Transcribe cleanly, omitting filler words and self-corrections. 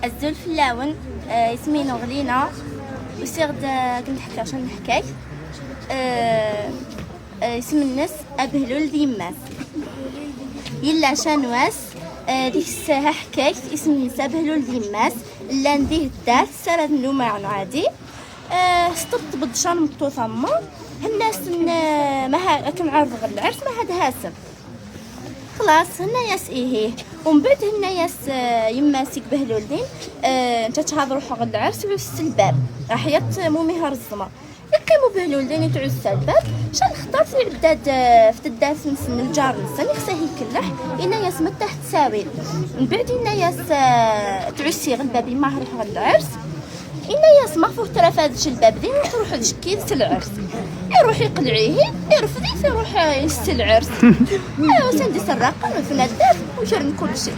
الزلف اللون يسمينو غلينا وسيغد كنت نحكي عشان نحكيك اسم الناس أبهلول ديماس يلا شانواس ديك الساعة حكايت اسم الناس أبهلول ديماس لا نديه الدات سرد نوما عن عادي سطبت بدشان مطو ثما الناس ما كنعرض غير العرس ما هاد هاسم خلاص هنا ياس ايه ومن بعد هنا ياس يماسك بهلولين انت تهضروا حق العرس وعس الباب راح يط مومي هرزمه يقيموا بهلولين يتعس الباب شان اختار في العداد في الدار نسن الجار نسن يخصه يكلح هنا ياس ما تحت ساوي من بعد هنا ياس تعسي غير الباب ما هروح غير العرس إنا يسمع فوق ترافادش الباب ذي تروح تشكي العرس يروح يقلعيه يرفضي يروح يستلعرس وسندس الرقم في الدار وشرن كل شيء